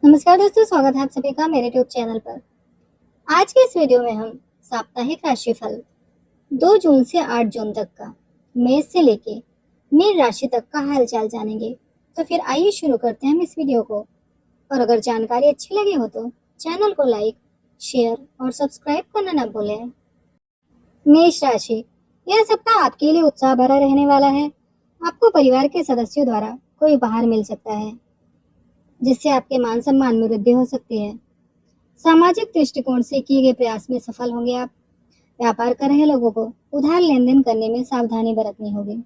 नमस्कार दोस्तों, स्वागत है आप सभी का मेरे यूट्यूब चैनल पर। आज के इस वीडियो में हम साप्ताहिक राशिफल 2 जून से 8 जून तक का मेष से लेके मीन राशि तक का हालचाल जानेंगे। तो फिर आइए शुरू करते हैं हम इस वीडियो को। और अगर जानकारी अच्छी लगी हो तो चैनल को लाइक, शेयर और सब्सक्राइब करना न भूलें। मेष राशि, यह सप्ताह आपके लिए उत्साह भरा रहने वाला है। आपको परिवार के सदस्यों द्वारा कोई उपहार मिल सकता है, जिससे आपके मान सम्मान में वृद्धि हो सकती है। सामाजिक दृष्टिकोण से किए गए प्रयास में सफल होंगे आप। व्यापार कर रहे लोगों को उधार लेन देन करने में सावधानी बरतनी होगी।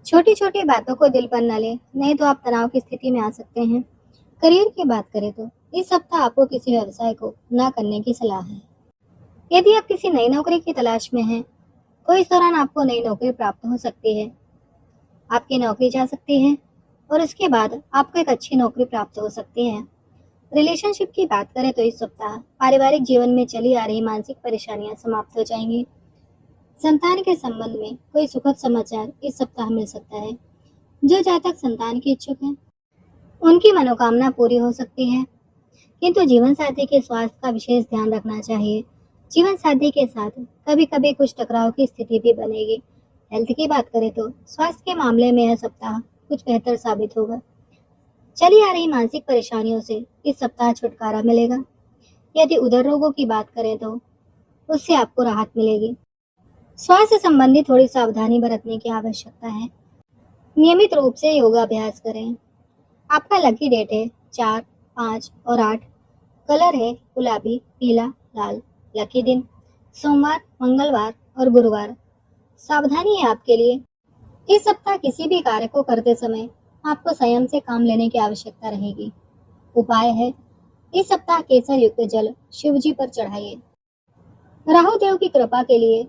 छोटी छोटी बातों को दिल पर न लें, नहीं तो आप तनाव की स्थिति में आ सकते हैं। करियर की बात करें तो इस सप्ताह आपको किसी व्यवसाय को न करने की सलाह है। यदि आप किसी नई नौकरी की तलाश में हैं, तो इस दौरान आपको नई नौकरी प्राप्त हो सकती है। आपकी नौकरी जा सकती है और इसके बाद आपको एक अच्छी नौकरी प्राप्त हो सकती है। रिलेशनशिप की बात करें तो इस सप्ताह पारिवारिक जीवन में चली आ रही मानसिक परेशानियां समाप्त हो जाएंगी। संतान के संबंध में कोई सुखद समाचार इस सप्ताह मिल सकता है। जो जातक संतान के इच्छुक हैं, उनकी मनोकामना पूरी हो सकती है, किंतु जीवन साथी के स्वास्थ्य का विशेष ध्यान रखना चाहिए। जीवन साथी के साथ कभी कभी कुछ टकराव की स्थिति भी बनेगी। हेल्थ की बात करें तो स्वास्थ्य के मामले में यह सप्ताह कुछ बेहतर साबित होगा। चली आ रही मानसिक परेशानियों से इस सप्ताह छुटकारा मिलेगा। यदि उदर रोगों की बात करें तो उससे आपको राहत मिलेगी। स्वास्थ्य संबंधी थोड़ी सावधानी बरतने की आवश्यकता है। नियमित रूप से योगा अभ्यास करें। आपका लकी डेट है 4, 5 और 8। कलर है गुलाबी, पीला, लाल। लकी दिन सोमवार, मंगलवार और गुरुवार। सावधानी है आपके लिए, इस सप्ताह किसी भी कार्य को करते समय आपको संयम से काम लेने की आवश्यकता रहेगी। उपाय है, इस सप्ताह केसर युक्त जल शिव जी पर चढ़ाइए। राहु देव की कृपा के लिए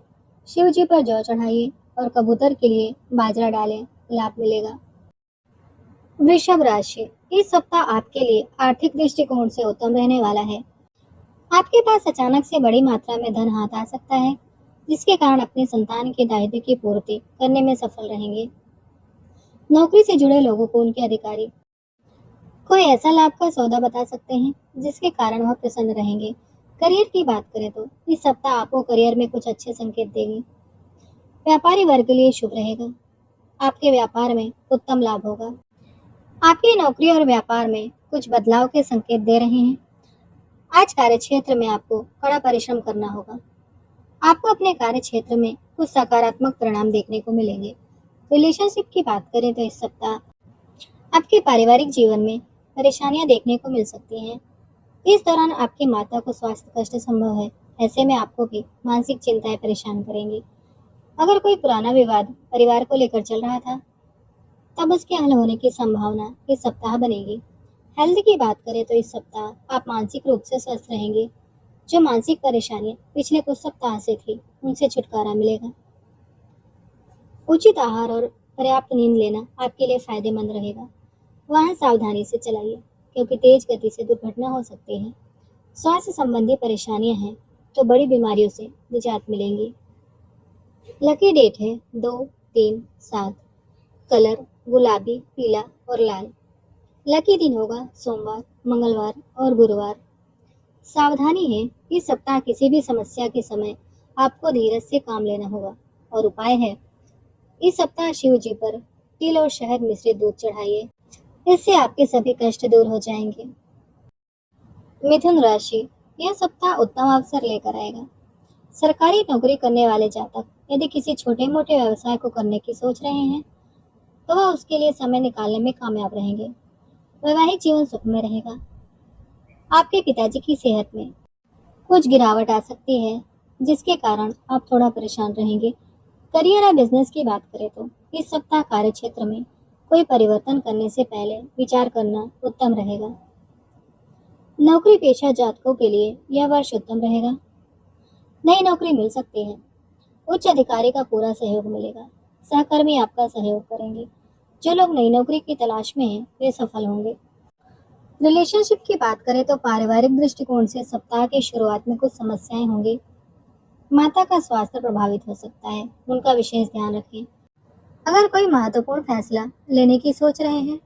शिव जी पर जौ चढ़ाइए और कबूतर के लिए बाजरा डालें, लाभ मिलेगा। वृषभ राशि, इस सप्ताह आपके लिए आर्थिक दृष्टिकोण से उत्तम रहने वाला है। आपके पास अचानक से बड़ी मात्रा में धन हाथ आ सकता है, जिसके कारण अपने संतान के दायित्व की पूर्ति करने में सफल रहेंगे। नौकरी से जुड़े लोगों को उनके अधिकारी कोई ऐसा लाभ का सौदा बता सकते हैं, जिसके कारण वह प्रसन्न रहेंगे। करियर की बात करें तो इस सप्ताह आपको करियर में कुछ अच्छे संकेत देगी। व्यापारी वर्ग के लिए शुभ रहेगा। आपके व्यापार में उत्तम लाभ होगा। आपकी नौकरी और व्यापार में कुछ बदलाव के संकेत दे रहे हैं। आज कार्य क्षेत्र में आपको कड़ा परिश्रम करना होगा। आपको अपने कार्य क्षेत्र में कुछ सकारात्मक परिणाम देखने को मिलेंगे। रिलेशनशिप की बात करें तो इस सप्ताह आपके पारिवारिक जीवन में परेशानियां देखने को मिल सकती हैं। इस दौरान आपकी माता को स्वास्थ्य कष्ट संभव है। ऐसे में आपको भी मानसिक चिंताएं परेशान करेंगी। अगर कोई पुराना विवाद परिवार को लेकर चल रहा था, तब उसके हल होने की संभावना इस सप्ताह बनेगी। हेल्थ की बात करें तो इस सप्ताह आप मानसिक रूप से स्वस्थ रहेंगे। जो मानसिक परेशानियां पिछले कुछ सप्ताह से थी, उनसे छुटकारा मिलेगा। उचित आहार और पर्याप्त नींद लेना आपके लिए फायदेमंद रहेगा। वाहन सावधानी से चलाइए, क्योंकि तेज गति से दुर्घटना हो सकती है। स्वास्थ्य संबंधी परेशानियां हैं तो बड़ी बीमारियों से निजात मिलेंगी। लकी डेट है 2, 3, 7। कलर गुलाबी, पीला और लाल। लकी दिन होगा सोमवार, मंगलवार और गुरुवार। सावधानी है, इस सप्ताह किसी भी समस्या के समय आपको धीरज से काम लेना होगा। और उपाय है, इस सप्ताह शिव जी पर तिल और शहद मिश्रित दूध चढ़ाइए। इससे आपके सभी कष्ट दूर हो जाएंगे। मिथुन राशि, यह सप्ताह उत्तम अवसर लेकर आएगा। सरकारी नौकरी करने वाले जातक यदि किसी छोटे मोटे व्यवसाय को करने की सोच रहे हैं, तो वह उसके लिए समय निकालने में कामयाब रहेंगे। वैवाहिक जीवन सुखमय रहेगा। आपके पिताजी की सेहत में कुछ गिरावट आ सकती है, जिसके कारण आप थोड़ा परेशान रहेंगे। करियर या बिजनेस की बात करें तो इस सप्ताह कार्य क्षेत्र में कोई परिवर्तन करने से पहले विचार करना उत्तम रहेगा। नौकरी पेशा जातकों के लिए यह वर्ष उत्तम रहेगा। नई नौकरी मिल सकती है। उच्च अधिकारी का पूरा सहयोग मिलेगा। सहकर्मी आपका सहयोग करेंगे। जो लोग नई नौकरी की तलाश में हैं, वे सफल होंगे। रिलेशनशिप की बात करें तो पारिवारिक दृष्टिकोण से सप्ताह की शुरुआत में कुछ समस्याएं होंगी। माता का स्वास्थ्य प्रभावित हो सकता है, उनका विशेष ध्यान रखें। अगर कोई महत्वपूर्ण फैसला लेने की सोच रहे हैं,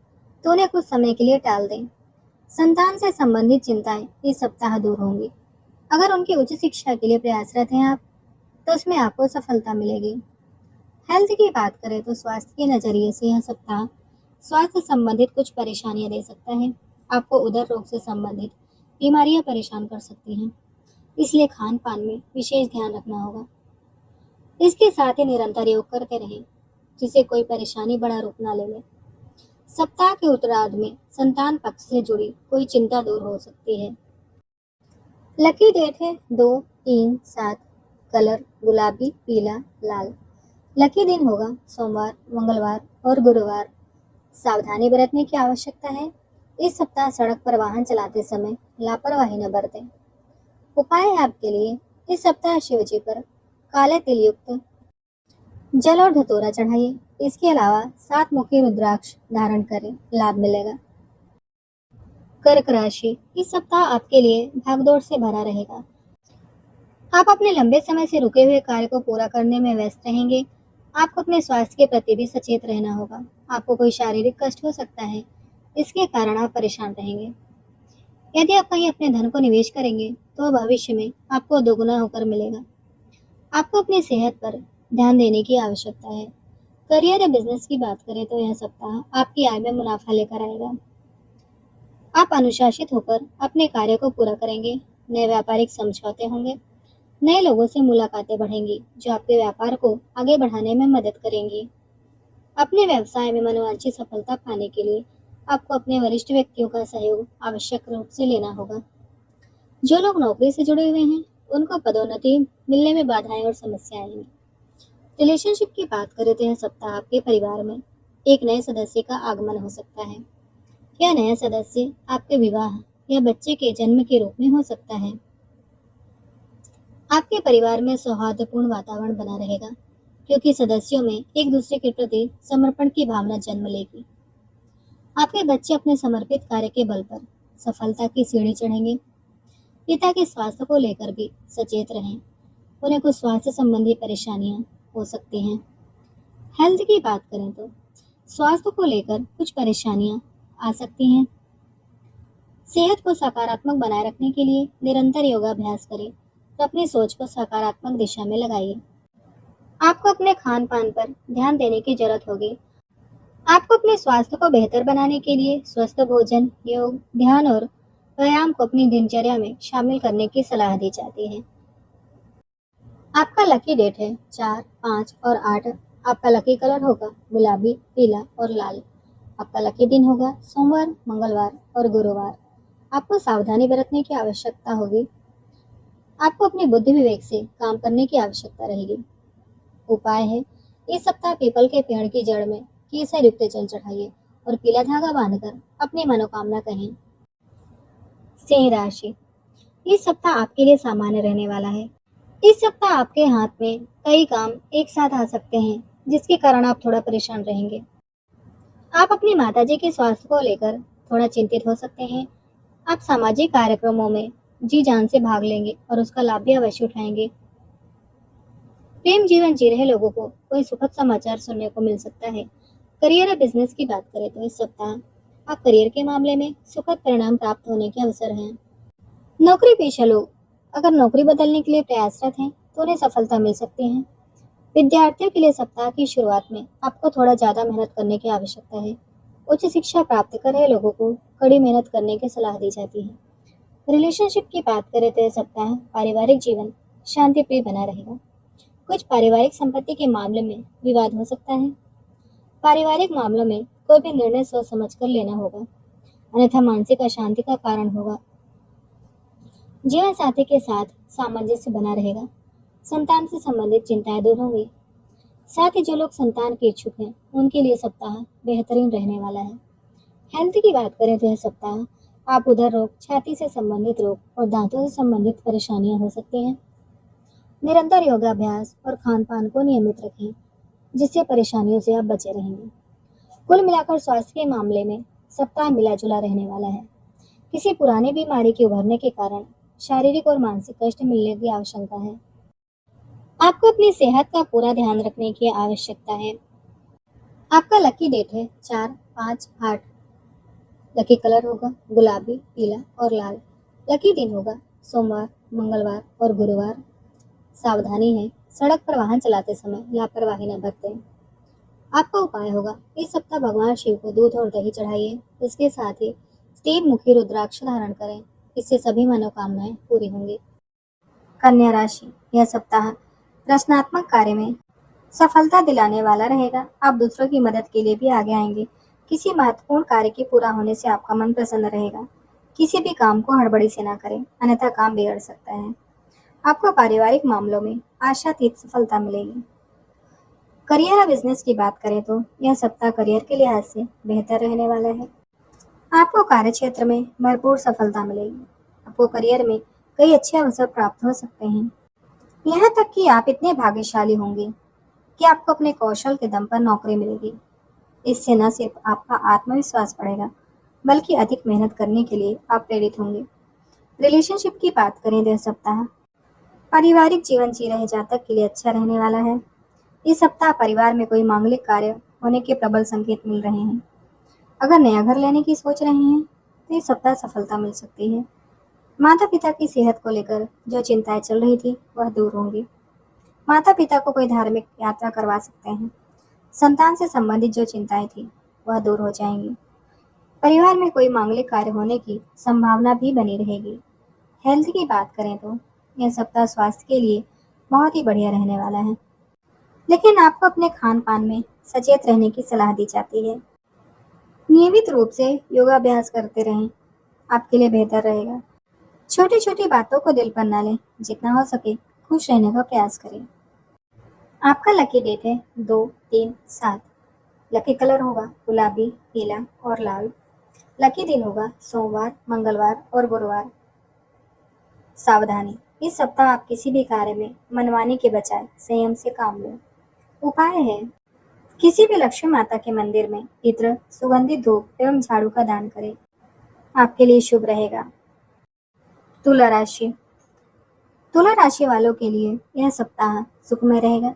तो उन्हें कुछ समय के लिए टाल दें। संतान से संबंधित चिंताएं इस सप्ताह दूर होंगी। अगर उनकी उच्च शिक्षा के लिए प्रयासरत हैं आप, तो उसमें आपको सफलता मिलेगी। हेल्थ की बात करें तो स्वास्थ्य के नजरिए से यह सप्ताह स्वास्थ्य संबंधित कुछ परेशानियां दे सकता है। आपको उदर रोग से संबंधित बीमारियां परेशान कर सकती हैं, इसलिए खान पान में विशेष ध्यान रखना होगा। इसके साथ ही निरंतर योग करते रहें, जिससे कोई परेशानी बड़ा रूप ना ले ले। सप्ताह के उत्तरार्ध में संतान पक्ष से जुड़ी कोई चिंता दूर हो सकती है। लकी डेट है 2, 3, 7। कलर गुलाबी, पीला, लाल। लकी दिन होगा सोमवार, मंगलवार और गुरुवार। सावधानी बरतने की आवश्यकता है। इस सप्ताह सड़क पर वाहन चलाते समय लापरवाही न बरतें। उपाय है आपके लिए, इस सप्ताह शिव जी पर काले तिल युक्त जल और धतूरा चढ़ाइए। इसके अलावा 7 मुखी रुद्राक्ष धारण करें, लाभ मिलेगा। कर्क राशि, इस सप्ताह आपके लिए भागदौड़ से भरा रहेगा। आप अपने लंबे समय से रुके हुए कार्य को पूरा करने में व्यस्त रहेंगे। आपको अपने स्वास्थ्य के प्रति भी सचेत रहना होगा। आपको कोई शारीरिक कष्ट हो सकता है, इसके कारण आप परेशान रहेंगे। यदि आप कहीं अपने धन को निवेश करेंगे, तो भविष्य में आपको दोगुना होकर मिलेगा। आपको अपनी सेहत पर ध्यान देने की आवश्यकता है। करियर या बिजनेस की बात करें तो यह सप्ताह आपकी आय में मुनाफा लेकर आएगा। आप अनुशासित होकर अपने कार्य को पूरा करेंगे। नए व्यापारिक समझौते होंगे। नए लोगों से मुलाकातें बढ़ेंगी, जो आपके व्यापार को आगे बढ़ाने में मदद करेंगी। अपने व्यवसाय में मनोवांछित सफलता पाने के लिए आपको अपने वरिष्ठ व्यक्तियों का सहयोग आवश्यक रूप से लेना होगा। जो लोग नौकरी से जुड़े हुए हैं, उनको पदोन्नति मिलने में बाधाएं और समस्याएं आएंगी। रिलेशनशिप की बात करें तो यह सप्ताह आपके परिवार में एक नए सदस्य का आगमन हो सकता है। यह नया सदस्य आपके विवाह या बच्चे के जन्म के रूप में हो सकता है। आपके परिवार में सौहार्दपूर्ण वातावरण बना रहेगा, क्योंकि सदस्यों में एक दूसरे के प्रति समर्पण की भावना जन्म लेगी। आपके बच्चे अपने समर्पित कार्य के बल पर सफलता की सीढ़ी चढ़ेंगे। पिता के स्वास्थ्य को लेकर भी सचेत रहें। उन्हें कुछ स्वास्थ्य संबंधी परेशानियां हो सकती हैं। हेल्थ की बात करें तो स्वास्थ्य को लेकर कुछ परेशानियां आ सकती हैं। सेहत को सकारात्मक बनाए रखने के लिए निरंतर योगाभ्यास करें और अपनी सोच को सकारात्मक दिशा में लगाइए। आपको अपने खान पान पर ध्यान देने की जरूरत होगी। आपको अपने स्वास्थ्य को बेहतर बनाने के लिए स्वस्थ भोजन, योग, ध्यान और व्यायाम को अपनी दिनचर्या में शामिल करने की सलाह दी जाती है। आपका लकी डेट है 4, 5 और 8। आपका लकी कलर होगा गुलाबी, पीला और लाल। आपका लकी दिन होगा सोमवार, मंगलवार और गुरुवार। आपको सावधानी बरतने की आवश्यकता होगी। आपको अपनी बुद्धि विवेक से काम करने की आवश्यकता रहेगी। उपाय है, इस सप्ताह पीपल के पेड़ की जड़ में केसर युक्त जल चढ़ाइए और पीला धागा बांधकर अपनी मनोकामना कहें। सिंह राशि, इस सप्ताह आपके लिए सामान्य रहने वाला है। इस सप्ताह आपके हाथ में कई काम एक साथ आ सकते हैं, जिसके कारण आप थोड़ा परेशान रहेंगे। आप अपनी माताजी के स्वास्थ्य को लेकर थोड़ा चिंतित हो सकते हैं। आप सामाजिक कार्यक्रमों में जी जान से भाग लेंगे और उसका लाभ भी अवश्य उठाएंगे। प्रेम जीवन जी रहे लोगों को कोई सुखद समाचार सुनने को मिल सकता है। करियर या बिजनेस की बात करें तो इस सप्ताह आप करियर के मामले में सुखद परिणाम प्राप्त होने के अवसर हैं। नौकरी पेशा लोग अगर नौकरी बदलने के लिए प्रयासरत हैं, तो उन्हें सफलता मिल सकती है। विद्यार्थियों के लिए सप्ताह की शुरुआत में आपको थोड़ा ज्यादा मेहनत करने की आवश्यकता है। उच्च शिक्षा प्राप्त कर रहे लोगों को कड़ी मेहनत करने की सलाह दी जाती है। रिलेशनशिप की बात करें तो यह सप्ताह पारिवारिक जीवन शांतिप्रिय बना रहेगा। कुछ पारिवारिक संपत्ति के मामले में विवाद हो सकता है। पारिवारिक मामलों में कोई भी निर्णय सोच समझ कर लेना होगा, अन्यथा मानसिक अशांति का कारण होगा। जीवन साथी के साथ सामंजस्य बना रहेगा। संतान से संबंधित चिंताएं दूर होंगी। साथ ही जो लोग संतान के इच्छुक हैं, उनके लिए सप्ताह बेहतरीन रहने वाला है। हेल्थ की बात करें तो यह सप्ताह आप उदर रोग, छाती से संबंधित रोग और दांतों से संबंधित परेशानियां हो सकती हैं। निरंतर योगाभ्यास और खान पान को नियमित रखें, जिससे परेशानियों से आप बचे रहेंगे। कुल मिलाकर स्वास्थ्य के मामले में सप्ताह मिला जुला रहने वाला है। किसी पुरानी बीमारी के उभरने के कारण शारीरिक और मानसिक कष्ट मिलने की आशंका है। आपको अपनी सेहत का पूरा ध्यान रखने की आवश्यकता है। आपका लकी डेट है 4, 5, 8। लकी कलर होगा गुलाबी, पीला और लाल। लकी दिन होगा सोमवार, मंगलवार और गुरुवार। सावधानी है, सड़क पर वाहन चलाते समय लापरवाही न बरतें। आपका उपाय होगा इस सप्ताह भगवान शिव को दूध और दही चढ़ाइए। इसके साथ ही 3 मुखी रुद्राक्ष धारण करें। इससे सभी मनोकामनाएं पूरी होंगी। कन्या राशि, यह सप्ताह रचनात्मक कार्य में सफलता दिलाने वाला रहेगा। आप दूसरों की मदद के लिए भी आगे आएंगे। किसी महत्वपूर्ण कार्य के पूरा होने से आपका मन प्रसन्न रहेगा। किसी भी काम को हड़बड़ी से ना करें, अन्यथा काम बिगड़ सकता है। आपको पारिवारिक मामलों में आशातीत सफलता मिलेगी। करियर और बिजनेस की बात करें तो यह सप्ताह करियर के लिहाज से बेहतर रहने वाला है। आपको कार्य क्षेत्र में भरपूर सफलता मिलेगी। आपको करियर में कई अच्छे अवसर प्राप्त हो सकते हैं। यहाँ तक कि आप इतने भाग्यशाली होंगे कि आपको अपने कौशल के दम पर नौकरी मिलेगी। इससे न सिर्फ आपका आत्मविश्वास बढ़ेगा, बल्कि अधिक मेहनत करने के लिए आप प्रेरित होंगे। रिलेशनशिप की बात करें तो यह सप्ताह पारिवारिक जीवन जी रहे जातक के लिए अच्छा रहने वाला है। इस सप्ताह परिवार में कोई मांगलिक कार्य होने के प्रबल संकेत मिल रहे हैं। अगर नया घर लेने की सोच रहे हैं तो इस सप्ताह सफलता मिल सकती है। माता पिता की सेहत को लेकर जो चिंताएं चल रही थी वह दूर होंगी। माता पिता को कोई धार्मिक यात्रा करवा सकते हैं। संतान से संबंधित जो चिंताएं थी वह दूर हो जाएंगी। परिवार में कोई मांगलिक कार्य होने की संभावना भी बनी रहेगी। हेल्थ की बात करें तो यह सप्ताह स्वास्थ्य के लिए बहुत ही बढ़िया रहने वाला है, लेकिन आपको अपने खान पान में सचेत रहने की सलाह दी जाती है। नियमित रूप से योगाभ्यास करते रहें, आपके लिए बेहतर रहेगा। छोटी छोटी बातों को दिल पर न लें, जितना हो सके खुश रहने का प्रयास करें। आपका लकी डेट है 2, 3, 7। लकी कलर होगा गुलाबी, पीला और लाल। लकी दिन होगा सोमवार, मंगलवार और गुरुवार। सावधानी, इस सप्ताह आप किसी भी कार्य में मनमानी के बजाय संयम से काम लें। उपाय है, किसी भी लक्ष्मी माता के मंदिर में इत्र, सुगंधित धूप एवं झाड़ू का दान करें। आपके लिए शुभ रहेगा। तुला राशि, तुला राशि वालों के लिए यह सप्ताह सुखमय रहेगा।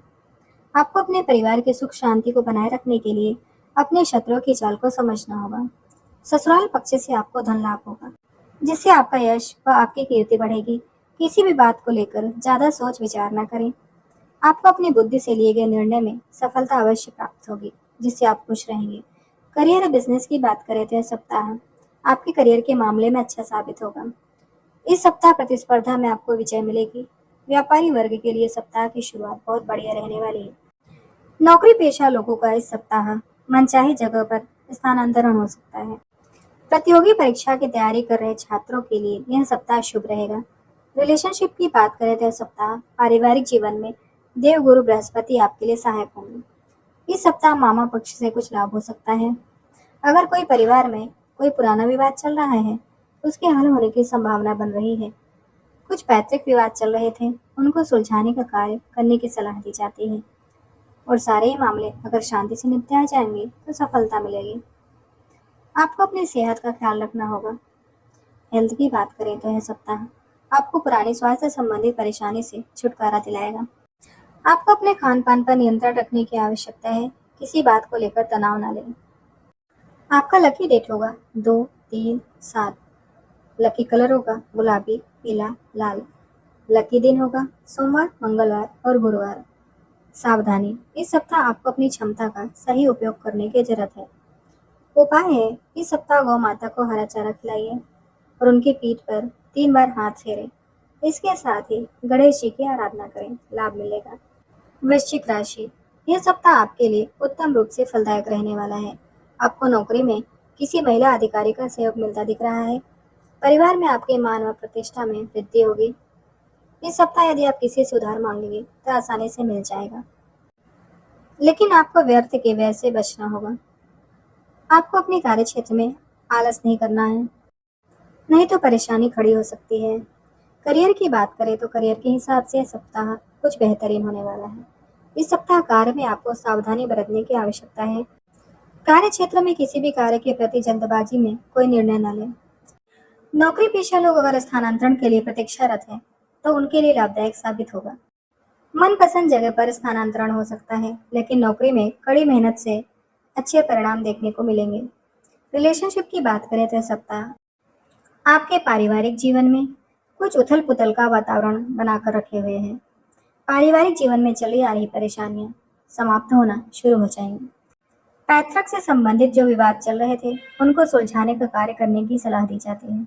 आपको अपने परिवार के सुख शांति को बनाए रखने के लिए अपने शत्रुओं की चाल को समझना होगा। ससुराल पक्ष से आपको धन लाभ होगा, जिससे आपका यश व आपकी कीर्ति बढ़ेगी। किसी भी बात को लेकर ज्यादा सोच विचार न करें। आपको अपनी बुद्धि से लिए गए निर्णय में सफलता अवश्य प्राप्त होगी, जिससे आप खुश रहेंगे। करियर और बिजनेस की बात करें तो यह सप्ताह आपके करियर के मामले में अच्छा साबित होगा। इस सप्ताह प्रतिस्पर्धा में आपको विजय मिलेगी। व्यापारी वर्ग के लिए सप्ताह की शुरुआत बहुत बढ़िया रहने वाली है। नौकरी पेशा लोगों का इस सप्ताह मनचाही जगह पर स्थानांतरण हो सकता है। प्रतियोगी परीक्षा की तैयारी कर रहे छात्रों के लिए यह सप्ताह शुभ रहेगा। रिलेशनशिप की बात करें तो यह सप्ताह पारिवारिक जीवन में देवगुरु बृहस्पति आपके लिए सहायक होंगे। इस सप्ताह मामा पक्ष से कुछ लाभ हो सकता है। अगर कोई परिवार में कोई पुराना विवाद चल रहा है, उसके हल होने की संभावना बन रही है। कुछ पैतृक विवाद चल रहे थे, उनको सुलझाने का कार्य करने की सलाह दी जाती है। और सारे ही मामले अगर शांति से निपटाए जाएंगे तो सफलता मिलेगी। आपको अपनी सेहत का ख्याल रखना होगा। हेल्थ की बात करें तो यह सप्ताह आपको पुरानी स्वास्थ्य संबंधी परेशानी से छुटकारा दिलाएगा। आपको अपने खान पान पर नियंत्रण रखने की आवश्यकता है। किसी बात को लेकर तनाव न लें। आपका लकी डेट होगा 2, 3, 7। लकी कलर होगा गुलाबी, पीला, लाल। लकी दिन होगा सोमवार, मंगलवार और गुरुवार। सावधानी, इस सप्ताह आपको अपनी क्षमता का सही उपयोग करने की जरूरत है। उपाय है, इस सप्ताह गौ माता को हरा चारा खिलाइए और उनकी पीठ पर 3 बार हाथ फेरें। इसके साथ ही गणेश जी की आराधना करें, लाभ मिलेगा। वृश्चिक राशि, यह सप्ताह आपके लिए उत्तम रूप से फलदायक रहने वाला है। आपको नौकरी में किसी महिला अधिकारी का सहयोग मिलता दिख रहा है। परिवार में आपके मान व प्रतिष्ठा में वृद्धि होगी। इस सप्ताह यदि आप किसी से उधार मांगेंगे तो आसानी से मिल जाएगा, लेकिन आपको व्यर्थ के व्यय से बचना होगा। आपको अपने कार्य क्षेत्र में आलस नहीं करना है, नहीं तो परेशानी खड़ी हो सकती है। करियर की बात करें तो करियर के हिसाब से यह सप्ताह कुछ बेहतरीन होने वाला है। इस सप्ताह कार्य में आपको सावधानी बरतने की आवश्यकता है। कार्य क्षेत्र में किसी भी कार्य के प्रति जल्दबाजी में कोई निर्णय न लें। नौकरी पेशा लोग अगर स्थानांतरण के लिए प्रतीक्षारत हैं, तो उनके लिए लाभदायक साबित होगा। मनपसंद जगह पर स्थानांतरण हो सकता है, लेकिन नौकरी में कड़ी मेहनत से अच्छे परिणाम देखने को मिलेंगे। रिलेशनशिप की बात करें तो यह सप्ताह आपके पारिवारिक जीवन में कुछ उथल पुथल का वातावरण बनाकर रखे हुए है। पारिवारिक जीवन में चली आ रही परेशानियां समाप्त होना शुरू हो जाएंगी। पैतृक से संबंधित जो विवाद चल रहे थे उनको सुलझाने का कार्य करने की सलाह दी जाती है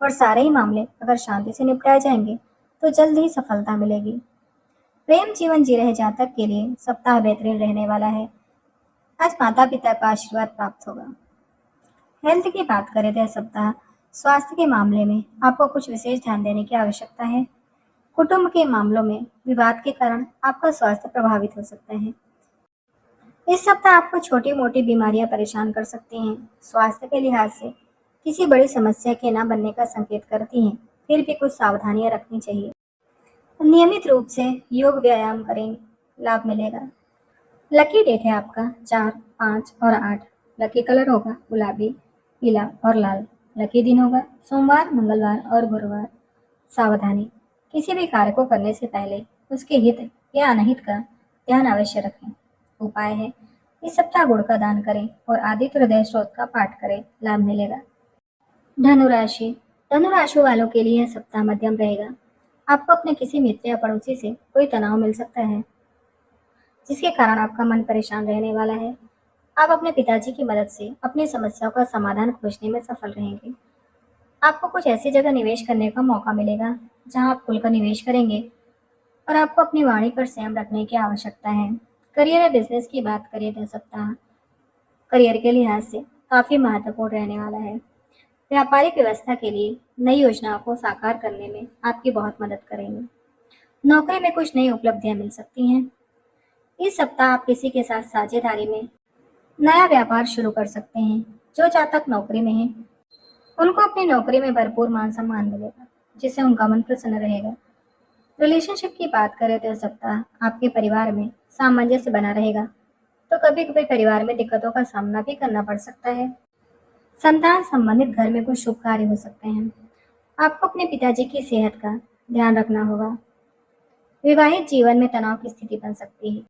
और सारे ही मामले अगर शांति से निपटाए जाएंगे तो जल्द ही सफलता मिलेगी। प्रेम जीवन जी रहे जातक के लिए सप्ताह बेहतरीन रहने वाला है। आज माता पिता का आशीर्वाद प्राप्त होगा। हेल्थ की बात करें तो यह सप्ताह स्वास्थ्य के मामले में आपको कुछ विशेष ध्यान देने की आवश्यकता है। कुटुंब के मामलों में विवाद के कारण आपका स्वास्थ्य प्रभावित हो सकता है। इस सप्ताह आपको छोटी मोटी बीमारियां परेशान कर सकती हैं। स्वास्थ्य के लिहाज से किसी बड़ी समस्या के न बनने का संकेत करती हैं, फिर भी कुछ सावधानियां रखनी चाहिए। नियमित रूप से योग व्यायाम करें, लाभ मिलेगा। लकी डेट है आपका 4, 5 और 8। लकी कलर होगा गुलाबी, पीला और लाल। लकी दिन होगा सोमवार, मंगलवार और गुरुवार। सावधानी, किसी भी कार्य को करने से पहले उसके हित या अनहित का ध्यान अवश्य रखें। उपाय है, इस सप्ताह गुड़ का दान करें और आदित्य हृदय स्त्रोत का पाठ करें, लाभ मिलेगा। धनुराशि, धनुराशि वालों के लिए यह सप्ताह मध्यम रहेगा। आपको अपने किसी मित्र या पड़ोसी से कोई तनाव मिल सकता है जिसके कारण आपका मन परेशान रहने वाला है। आप अपने पिताजी की मदद से अपनी समस्याओं का समाधान खोजने में सफल रहेंगे। आपको कुछ ऐसी जगह निवेश करने का मौका मिलेगा जहां आप खुलकर निवेश करेंगे और आपको अपनी वाणी पर संयम रखने की आवश्यकता है। करियर या बिजनेस की बात करें तो सप्ताह करियर के लिहाज से काफी महत्वपूर्ण रहने वाला है। व्यापारिक व्यवस्था के लिए नई योजनाओं को साकार करने में आपकी बहुत मदद करेंगे। नौकरी में कुछ नई उपलब्धियां मिल सकती हैं। इस सप्ताह आप किसी के साथ साझेदारी में नया व्यापार शुरू कर सकते हैं। जो जातक नौकरी में हैं, उनको अपनी नौकरी में भरपूर मान सम्मान मिलेगा, जिससे उनका मन प्रसन्न रहेगा। रिलेशनशिप की बात करें तो यह सप्ताह आपके परिवार में सामंजस्य बना रहेगा, तो कभी कभी परिवार में दिक्कतों का सामना भी करना पड़ सकता है। संतान संबंधित घर में कुछ शुभ कार्य हो सकते हैं। आपको अपने पिताजी की सेहत का ध्यान रखना होगा। विवाहित जीवन में तनाव की स्थिति बन सकती है,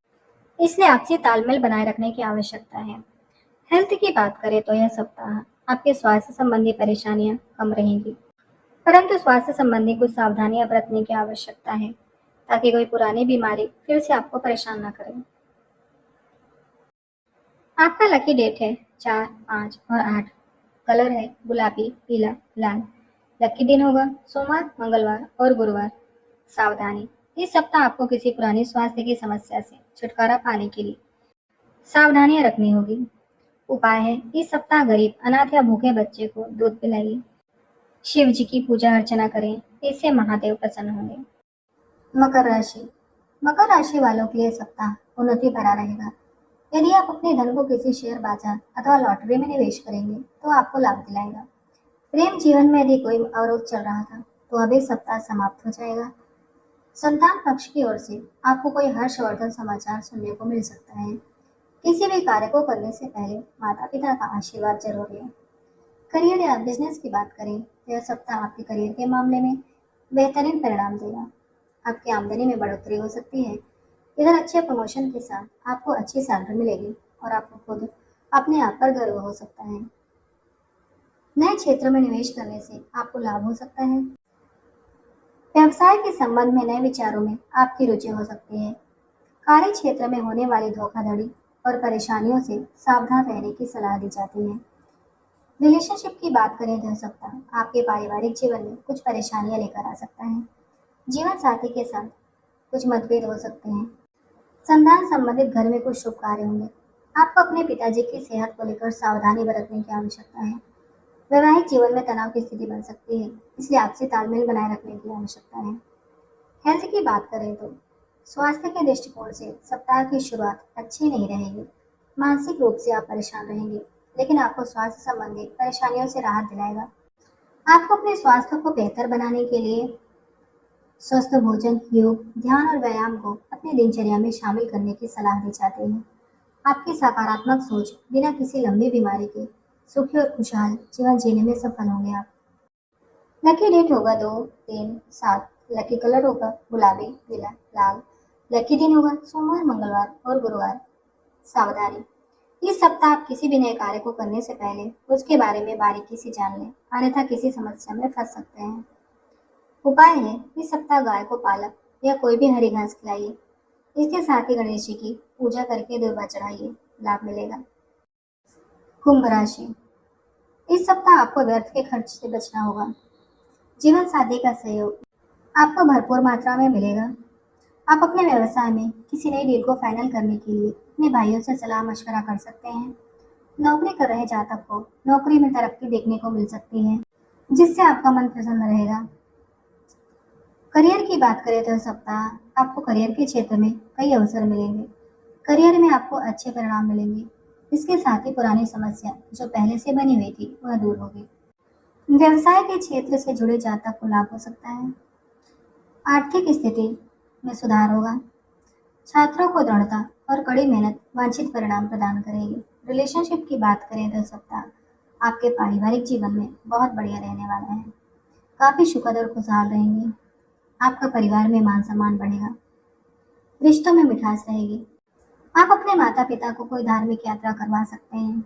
इसलिए आपसी तालमेल बनाए रखने की आवश्यकता है। हेल्थ की बात करें तो यह सप्ताह आपके स्वास्थ्य संबंधी परेशानियां कम रहेंगी, परंतु स्वास्थ्य संबंधी कुछ सावधानियां बरतने की आवश्यकता है ताकि कोई पुरानी बीमारी फिर से आपको परेशान न करे। आपका लकी डेट है 4, 5 और 8। कलर है गुलाबी, पीला, लाल। लकी दिन होगा सोमवार, मंगलवार और गुरुवार। सावधानी, इस सप्ताह आपको किसी पुरानी स्वास्थ्य की समस्या से छुटकारा पाने के लिए सावधानियां रखनी होगी। उपाय है, इस सप्ताह गरीब, अनाथ या भूखे बच्चे को दूध पिलाइए। शिव जी की पूजा अर्चना करें, इससे महादेव प्रसन्न होंगे। मकर राशि, मकर राशि वालों के लिए सप्ताह उन्नति भरा रहेगा। यदि आप अपने धन को किसी शेयर बाजार अथवा लॉटरी में निवेश करेंगे तो आपको लाभ दिलाएगा। प्रेम जीवन में यदि कोई अवरोध चल रहा था तो अब ये सप्ताह समाप्त हो जाएगा। संतान पक्ष की ओर से आपको कोई हर्षवर्धन समाचार सुनने को मिल सकता है। किसी भी कार्य को करने से पहले माता पिता का आशीर्वाद जरूर लें। करियर या बिजनेस की बात करें तो यह सप्ताह आपके करियर के मामले में बेहतरीन परिणाम देगा। आपकी आमदनी में बढ़ोतरी हो सकती है। इधर अच्छे प्रमोशन के साथ आपको अच्छी सैलरी मिलेगी और आपको खुद अपने आप पर गर्व हो सकता है। नए क्षेत्र में निवेश करने से आपको लाभ हो सकता है। व्यवसाय के संबंध में नए विचारों में आपकी रुचि हो सकती है। कार्य क्षेत्र में होने वाली धोखाधड़ी और परेशानियों से सावधान रहने की सलाह दी जाती है। रिलेशनशिप की बात करें तो यह सप्ताह आपके पारिवारिक जीवन में कुछ परेशानियां लेकर आ सकता है। जीवन साथी के साथ कुछ मतभेद हो सकते हैं। संतान संबंधित घर में कुछ शुभ कार्य होंगे। आपको अपने पिताजी की सेहत को लेकर सावधानी बरतने की आवश्यकता है। वैवाहिक जीवन में तनाव की स्थिति बन सकती है, इसलिए आपसी तालमेल बनाए रखने की आवश्यकता है। हेल्थ की बात करें तो स्वास्थ्य के दृष्टिकोण से सप्ताह की शुरुआत अच्छी नहीं रहेगी। मानसिक रूप से आप परेशान रहेंगे, लेकिन आपको स्वास्थ्य संबंधी परेशानियों से राहत दिलाएगा। आपको अपने स्वास्थ्य को बेहतर बनाने के लिए स्वस्थ भोजन, योग, ध्यान और व्यायाम को अपनी दिनचर्या में शामिल करने की सलाह दी जाती है। आपकी सकारात्मक सोच बिना किसी लंबी बीमारी के सुखी और खुशहाल जीवन जीने में सफल होंगे आप। लकी डेट होगा 2, 3, 7। लकी कलर होगा गुलाबी, पीला, लाल। लकी दिन होगा सोमवार, मंगलवार और गुरुवार। सावधानी, इस सप्ताह आप किसी भी नए कार्य को करने से पहले उसके बारे में बारीकी से जान लें, अन्यथा किसी समस्या में फंस सकते हैं। उपाय है, इस सप्ताह गाय को पालक या कोई भी हरी घास खिलाइए। इसके साथ ही गणेश जी की पूजा करके दुर्वा चढ़ाइए, लाभ मिलेगा। कुंभ राशि, इस सप्ताह आपको व्यर्थ के खर्च से बचना होगा। जीवन साथी का सहयोग आपको भरपूर मात्रा में मिलेगा। आप अपने व्यवसाय में किसी नई डील को फाइनल करने के लिए अपने भाइयों से सलाह मशवरा कर सकते हैं। नौकरी कर रहे जातक को नौकरी में तरक्की देखने को मिल सकती है, जिससे आपका मन प्रसन्न रहेगा। करियर की बात करें तो इस सप्ताह आपको करियर के क्षेत्र में कई अवसर मिलेंगे। करियर में आपको अच्छे परिणाम मिलेंगे। इसके साथ ही पुरानी समस्या जो पहले से बनी हुई थी वह दूर होगी। व्यवसाय के क्षेत्र से जुड़े जातक को लाभ हो सकता है। आर्थिक स्थिति में सुधार होगा। छात्रों को दृढ़ता और कड़ी मेहनत वांछित परिणाम प्रदान करेगी। रिलेशनशिप की बात करें तो इस सप्ताह आपके पारिवारिक जीवन में बहुत बढ़िया रहने वाला है। काफी सुखद और खुशहाल रहेंगे। आपका परिवार में मान सम्मान बढ़ेगा। रिश्तों में मिठास रहेगी। आप अपने माता पिता को कोई धार्मिक यात्रा करवा सकते हैं।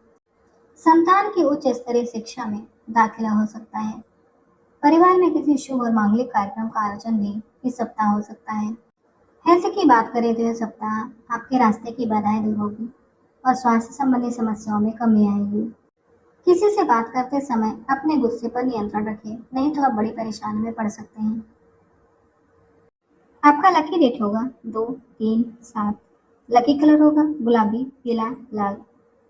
संतान की उच्च स्तरीय शिक्षा में दाखिला हो सकता है। परिवार में किसी शुभ और मांगलिक कार्यक्रम का आयोजन भी इस सप्ताह हो सकता है। हेल्थ की बात करें तो यह सप्ताह आपके रास्ते की बाधाएं दूर होगी और स्वास्थ्य संबंधी समस्याओं में कमी आएगी। किसी से बात करते समय अपने गुस्से पर नियंत्रण रखें, नहीं तो आप बड़ी परेशानी में पड़ सकते हैं। आपका लकी डेट होगा 2, 3, 7। लकी कलर होगा गुलाबी, पीला, लाल।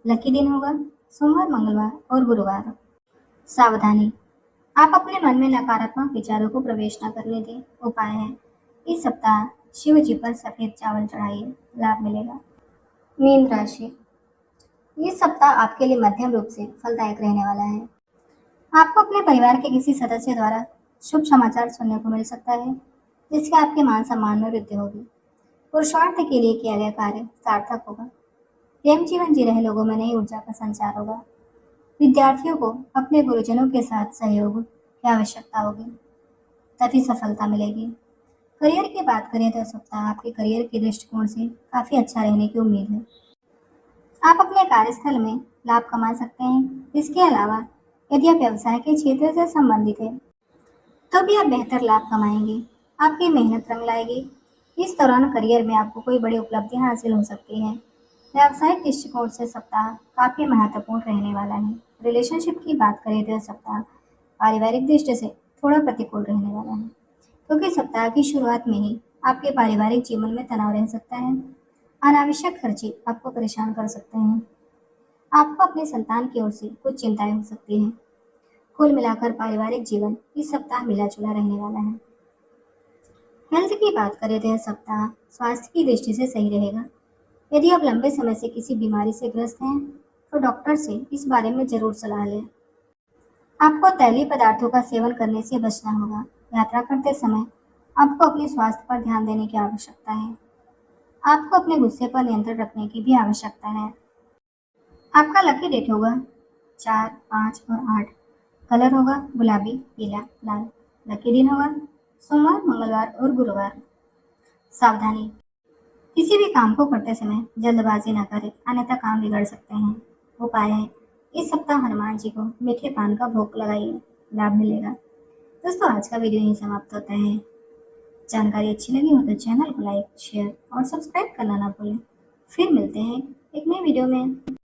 लकी दिन होगा सोमवार, मंगलवार और गुरुवार। सावधानी, आप अपने मन में नकारात्मक विचारों को प्रवेश न करने दें। उपाय है, इस सप्ताह शिव जी पर सफेद चावल चढ़ाइए, लाभ मिलेगा। मीन राशि, इस सप्ताह आपके लिए मध्यम रूप से फलदायक रहने वाला है। आपको अपने परिवार के किसी सदस्य द्वारा शुभ समाचार सुनने को मिल सकता है, जिससे आपके मान सम्मान में वृद्धि होगी। पुरुषार्थ के लिए किया गया कार्य सार्थक होगा। प्रेम जीवन जी रहे लोगों में नई ऊर्जा का संचार होगा। विद्यार्थियों को अपने गुरुजनों के साथ सहयोग की आवश्यकता होगी, तभी सफलता मिलेगी। करियर की बात करें तो इस सप्ताह आपके करियर के दृष्टिकोण से काफी अच्छा रहने की उम्मीद है। आप अपने कार्यस्थल में लाभ कमा सकते हैं। इसके अलावा यदि आप व्यवसाय के क्षेत्र से संबंधित हैं, तो भी आप बेहतर लाभ कमाएंगे। आपकी मेहनत रंग लाएगी। इस दौरान करियर में आपको कोई बड़ी उपलब्धियां हासिल हो सकती हैं। व्यावसायिक दृष्टिकोण से सप्ताह काफी महत्वपूर्ण रहने वाला है। रिलेशनशिप की बात करें तो यह सप्ताह पारिवारिक दृष्टि से थोड़ा प्रतिकूल रहने वाला है, क्योंकि सप्ताह की शुरुआत में ही आपके पारिवारिक जीवन में तनाव रह सकता है। अनावश्यक खर्चे आपको परेशान कर सकते हैं। आपको अपने संतान की ओर से कुछ चिंताएं हो सकती हैं। कुल मिलाकर पारिवारिक जीवन इस सप्ताह मिला जुला रहने वाला है। हेल्थ की बात करें तो यह सप्ताह स्वास्थ्य की दृष्टि से सही रहेगा। यदि आप लंबे समय से किसी बीमारी से ग्रस्त हैं, तो डॉक्टर से इस बारे में जरूर सलाह लें। आपको तैलीय पदार्थों का सेवन करने से बचना होगा। यात्रा करते समय आपको अपने स्वास्थ्य पर ध्यान देने की आवश्यकता है। आपको अपने गुस्से पर नियंत्रण रखने की भी आवश्यकता है। आपका लकी डेट होगा 4, 5 और 8। कलर होगा गुलाबी, पीला, लाल। लकी दिन होगा सोमवार, मंगलवार और गुरुवार। सावधानी, किसी भी काम को करते समय जल्दबाजी न करें, अन्यथा काम बिगड़ सकते हैं। उपाय है, इस सप्ताह हनुमान जी को मीठे पान का भोग लगाइए, लाभ मिलेगा। दोस्तों, आज का वीडियो यहीं समाप्त होता है। जानकारी अच्छी लगी हो तो चैनल को लाइक, शेयर और सब्सक्राइब करना ना भूलें। फिर मिलते हैं एक नए वीडियो में।